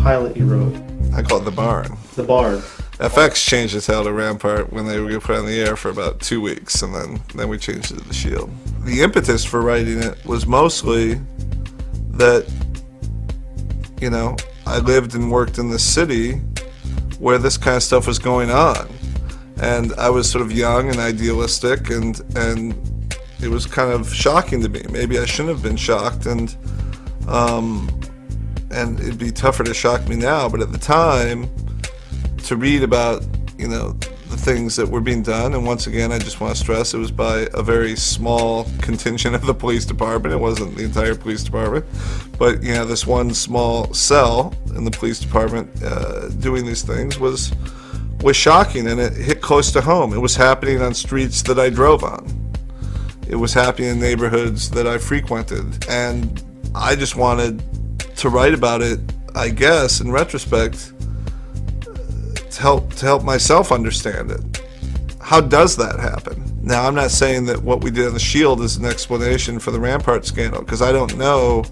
Pilot you wrote. I call it The Barn. The Barn. FX changed the title to Rampart when they were going to put it on the air for about 2 weeks, and then we changed it to The Shield. The impetus for writing it was mostly that, you know, I lived and worked in this city where this kind of stuff was going on. And I was sort of young and idealistic, and it was kind of shocking to me. Maybe I shouldn't have been shocked, and it'd be tougher to shock me now, but at the time, to read about, you know, the things that were being done, and once again, I just want to stress, it was by a very small contingent of the police department. It wasn't the entire police department, but, you know, this one small cell in the police department doing these things was shocking, and it hit close to home. It was happening on streets that I drove on. It was happening in neighborhoods that I frequented, and I just wanted to write about it, I guess, in retrospect, to help myself understand it. How does that happen? Now, I'm not saying that what we did on The Shield is an explanation for the Rampart scandal, because I don't know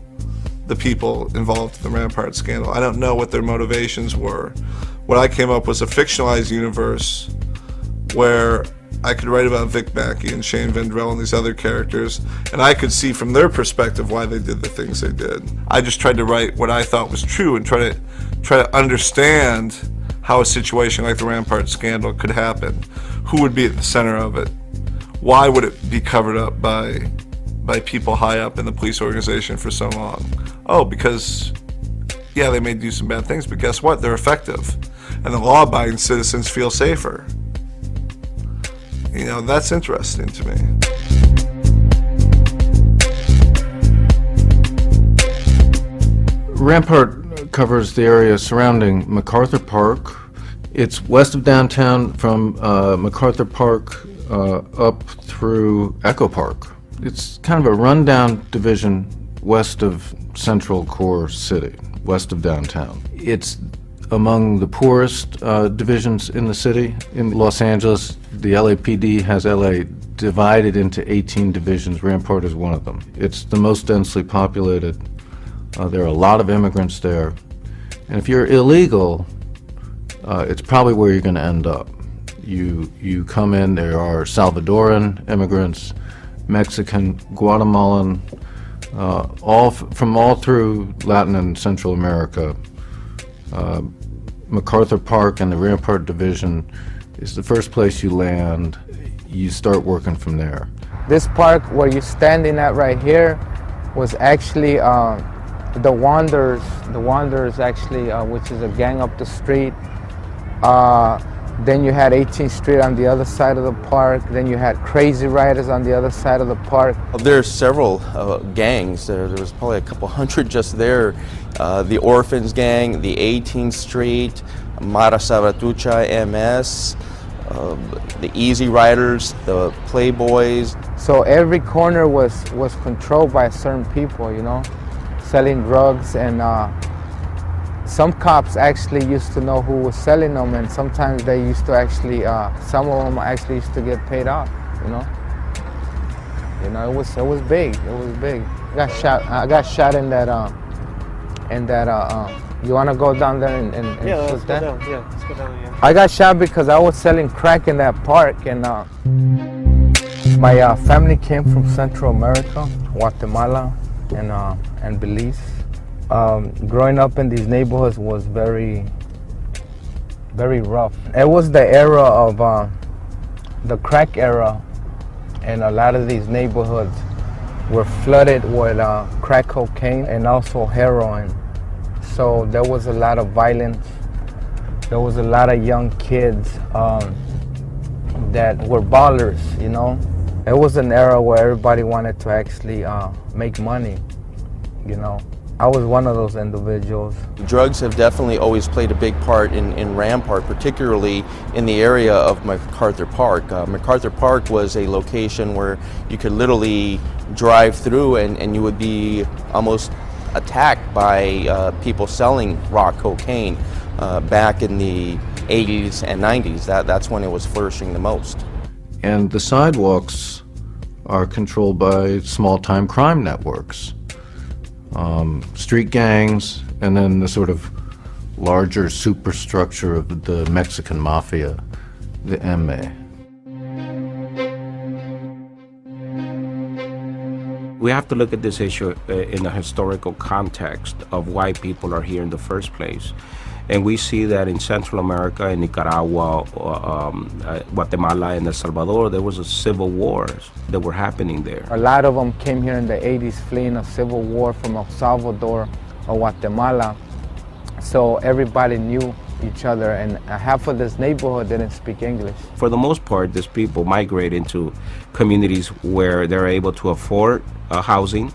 the people involved in the Rampart scandal. I don't know what their motivations were. What I came up was a fictionalized universe where I could write about Vic Mackey and Shane Vendrell and these other characters, and I could see from their perspective why they did the things they did. I just tried to write what I thought was true and try to understand how a situation like the Rampart scandal could happen. Who would be at the center of it? Why would it be covered up by people high up in the police organization for so long? Oh, because, yeah, they may do some bad things, but guess what? They're effective. And the law-abiding citizens feel safer. You know, that's interesting to me. Rampart covers the area surrounding MacArthur Park. It's west of downtown from MacArthur Park up through Echo Park. It's kind of a rundown division west of Central Core City, west of downtown. It's among the poorest divisions in the city. In Los Angeles, the LAPD has LA divided into 18 divisions. Rampart is one of them. It's the most densely populated. There are a lot of immigrants there. And if you're illegal, it's probably where you're going to end up. You come in, there are Salvadoran immigrants, Mexican, Guatemalan, from all through Latin and Central America. MacArthur Park and the Rampart Division is the first place you land. You start working from there. This park where you're standing at right here was actually the Wanderers actually, which is a gang up the street. Then you had 18th Street on the other side of the park. Then you had Crazy Riders on the other side of the park. There's several gangs. There was probably a couple hundred just there. The Orphans Gang, the 18th Street, Mara Salvatrucha, MS, the Easy Riders, the Playboys. So every corner was controlled by certain people, you know, selling drugs, and some cops actually used to know who was selling them, and sometimes they used to actually, some of them actually used to get paid off, you know. You know, it was big. It was big. I got shot in that. You wanna go down there and yeah, let's shoot go that? down. Yeah, let's go down. Yeah. I got shot because I was selling crack in that park, and my family came from Central America, Guatemala, and Belize. Growing up in these neighborhoods was very, very rough. It was the era of the crack era, and a lot of these neighborhoods were flooded with crack cocaine and also heroin. So there was a lot of violence. There was a lot of young kids that were ballers, you know. It was an era where everybody wanted to actually make money, you know. I was one of those individuals. Drugs have definitely always played a big part in Rampart, particularly in the area of MacArthur Park. MacArthur Park was a location where you could literally drive through and you would be almost attacked by people selling raw cocaine back in the 80s and 90s. That's when it was flourishing the most. And the sidewalks are controlled by small-time crime networks, street gangs, and then the sort of larger superstructure of the Mexican mafia, the MA. We have to look at this issue in a historical context of why people are here in the first place. And we see that in Central America, in Nicaragua, Guatemala, and El Salvador, there was civil wars that were happening there. A lot of them came here in the 80s fleeing a civil war from El Salvador or Guatemala. So everybody knew each other, and half of this neighborhood didn't speak English. For the most part, these people migrate into communities where they're able to afford housing,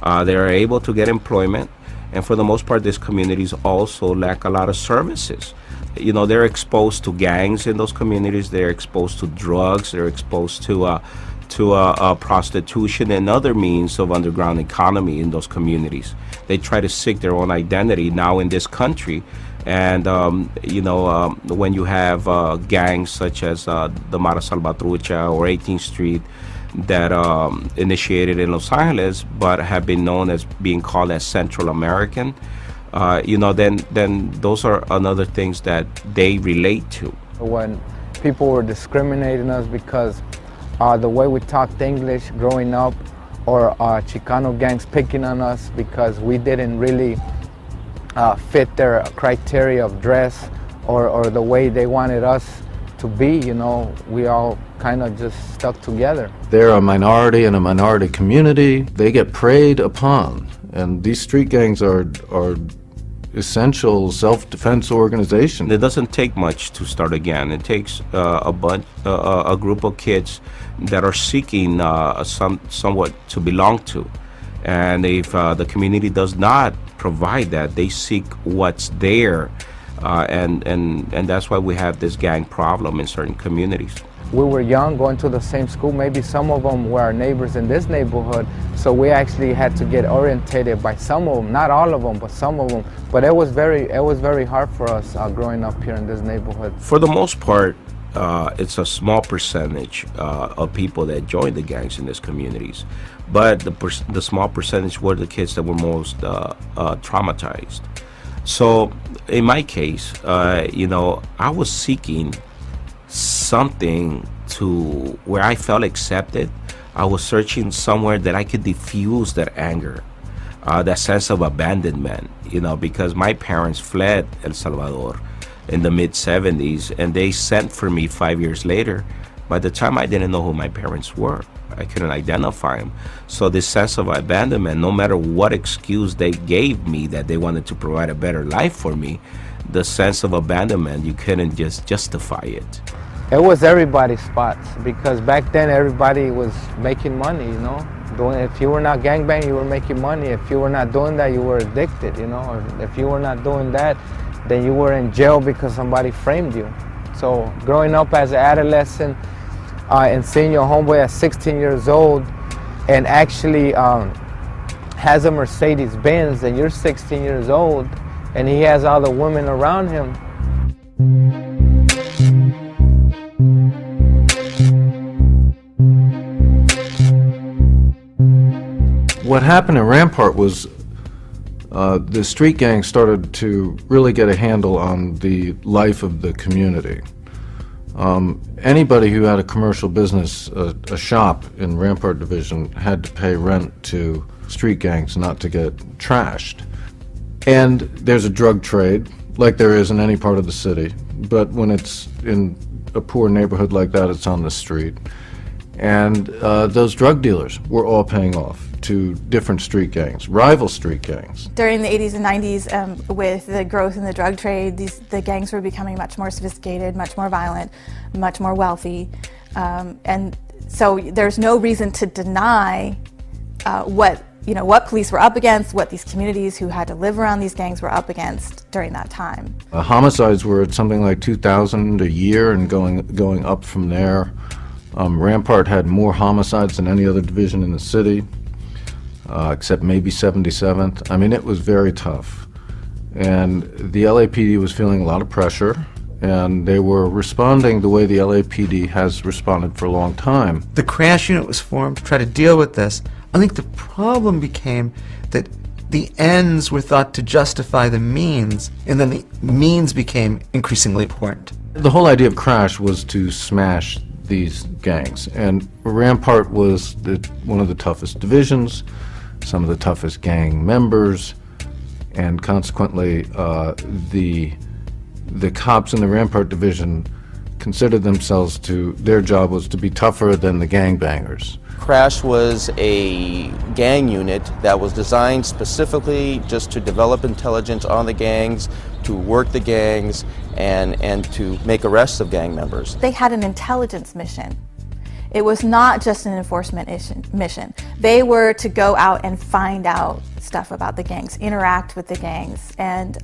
they're able to get employment, and for the most part, these communities also lack a lot of services. You know, they're exposed to gangs in those communities, they're exposed to drugs, they're exposed to prostitution and other means of underground economy in those communities. They try to seek their own identity now in this country. And, when you have gangs such as the Mara Salvatrucha or 18th Street that initiated in Los Angeles, but have been known as being called as Central American, then those are another things that they relate to. When people were discriminating us because the way we talked English growing up, or Chicano gangs picking on us because we didn't really fit their criteria of dress or the way they wanted us to be, we all kind of just stuck together. They're a minority in a minority community. They get preyed upon, and these street gangs are essential self-defense organizations. It doesn't take much to start again. It takes a group of kids that are seeking somewhat to belong to, and if the community does not provide that, they seek what's there, and that's why we have this gang problem in certain communities. We were young, going to the same school. Maybe some of them were our neighbors in this neighborhood, so we actually had to get orientated by some of them, not all of them, but some of them. But it was very hard for us growing up here in this neighborhood. For the most part, it's a small percentage of people that join the gangs in these communities, but the small percentage were the kids that were most traumatized. So in my case, I was seeking something to where I felt accepted. I was searching somewhere that I could diffuse that anger, that sense of abandonment, because my parents fled El Salvador in the mid-70s, and they sent for me 5 years later. By the time I didn't know who my parents were, I couldn't identify them. So this sense of abandonment, no matter what excuse they gave me that they wanted to provide a better life for me, the sense of abandonment, you couldn't just justify it. It was everybody's spots, because back then everybody was making money, If you were not gangbang, you were making money. If you were not doing that, you were addicted, Or if you were not doing that, then you were in jail because somebody framed you. So growing up as an adolescent and seeing your homeboy at 16 years old and actually has a Mercedes Benz, and you're 16 years old and he has all the women around him. What happened in Rampart was the street gang started to really get a handle on the life of the community. Anybody who had a commercial business, a shop in Rampart Division, had to pay rent to street gangs not to get trashed. And there's a drug trade, like there is in any part of the city, but when it's in a poor neighborhood like that, it's on the street. And those drug dealers were all paying off to different street gangs, rival street gangs. During the 80s and 90s, with the growth in the drug trade, the gangs were becoming much more sophisticated, much more violent, much more wealthy. And so there's no reason to deny what what police were up against, what these communities who had to live around these gangs were up against during that time. Homicides were at something like 2,000 a year and going up from there. Rampart had more homicides than any other division in the city, except maybe 77th. I mean, it was very tough. And the LAPD was feeling a lot of pressure, and they were responding the way the LAPD has responded for a long time. The crash unit was formed to try to deal with this. I think the problem became that the ends were thought to justify the means, and then the means became increasingly important. The whole idea of Crash was to smash these gangs, and Rampart was one of the toughest divisions, some of the toughest gang members, and consequently the cops in the Rampart division considered themselves their job was to be tougher than the gangbangers. Crash was a gang unit that was designed specifically just to develop intelligence on the gangs, to work the gangs, and to make arrests of gang members. They had an intelligence mission. It was not just an enforcement mission. They were to go out and find out stuff about the gangs, interact with the gangs, and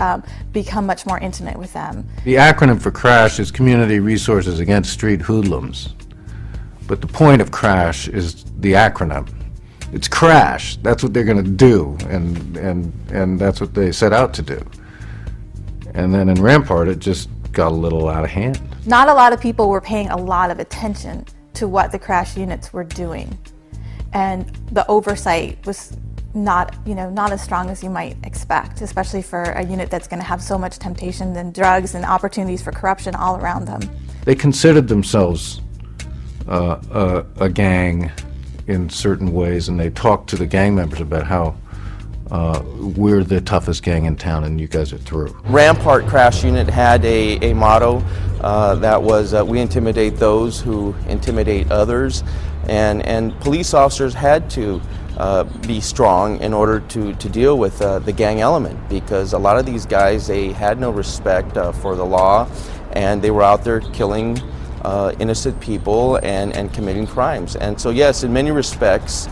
become much more intimate with them. The acronym for Crash is Community Resources Against Street Hoodlums. But the point of Crash is the acronym. It's Crash. That's what they're going to do, and that's what they set out to do. And then in Rampart, it just got a little out of hand. Not a lot of people were paying a lot of attention to what the Crash units were doing, and the oversight was not as strong as you might expect, especially for a unit that's going to have so much temptation and drugs and opportunities for corruption all around them. They considered themselves a gang in certain ways, and they talked to the gang members about how we're the toughest gang in town and you guys are through. Rampart Crash Unit had a motto that was we intimidate those who intimidate others, and police officers had to be strong in order to deal with the gang element, because a lot of these guys, they had no respect for the law, and they were out there killing innocent people and committing crimes. And so yes, in many respects,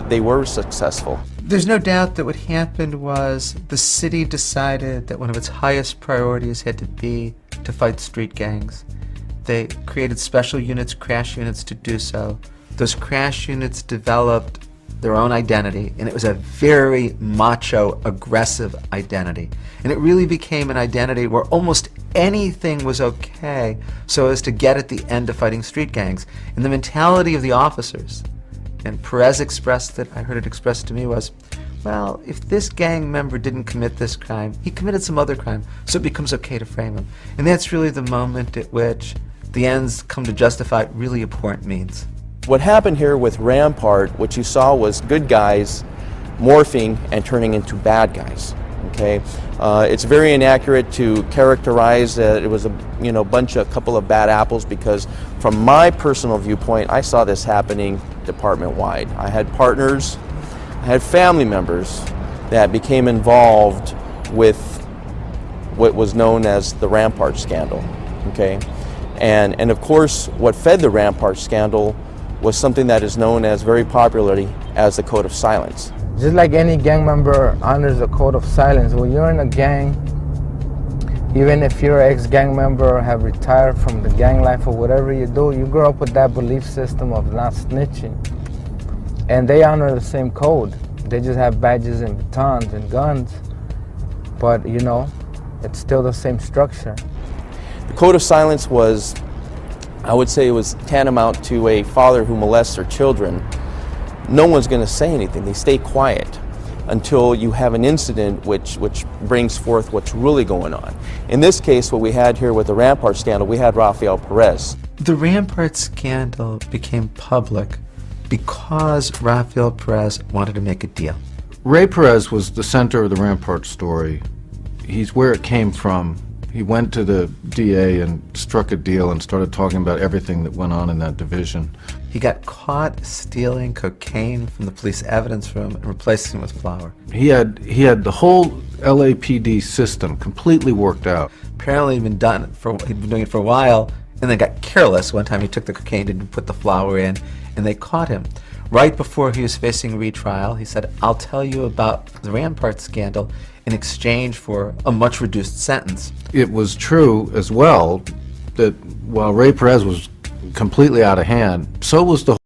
they were successful. There's no doubt that what happened was the city decided that one of its highest priorities had to be to fight street gangs. They created special units, crash units, to do so. Those crash units developed their own identity, and it was a very macho, aggressive identity. And it really became an identity where almost anything was okay so as to get at the end of fighting street gangs. And the mentality of the officers, and Perez expressed it, I heard it expressed to me, was, well, if this gang member didn't commit this crime, he committed some other crime, so it becomes okay to frame him. And that's really the moment at which the ends come to justify really important means. What happened here with Rampart, what you saw was good guys morphing and turning into bad guys. Okay, it's very inaccurate to characterize that it was a couple of bad apples, because from my personal viewpoint, I saw this happening department-wide. I had partners, I had family members that became involved with what was known as the Rampart scandal. Okay, and of course, what fed the Rampart scandal was something that is known as very popularly as the Code of Silence. Just like any gang member honors a code of silence, when you're in a gang, even if you're an ex-gang member or have retired from the gang life or whatever you do, you grow up with that belief system of not snitching. And they honor the same code. They just have badges and batons and guns, but it's still the same structure. The Code of Silence was, I would say, it was tantamount to a father who molests their children. No one's going to say anything. They stay quiet until you have an incident which brings forth what's really going on. In this case, what we had here with the Rampart scandal, we had Rafael Perez. The Rampart scandal became public because Rafael Perez wanted to make a deal. Ray Perez was the center of the Rampart story. He's where it came from. He went to the DA and struck a deal and started talking about everything that went on in that division. He got caught stealing cocaine from the police evidence room and replacing it with flour. He had the whole LAPD system completely worked out. Apparently he'd been doing it for a while, and then got careless. One time he took the cocaine, didn't put the flour in, and they caught him. Right before he was facing retrial, he said, "I'll tell you about the Rampart scandal in exchange for a much reduced sentence." It was true as well that while Ray Perez was completely out of hand, so was the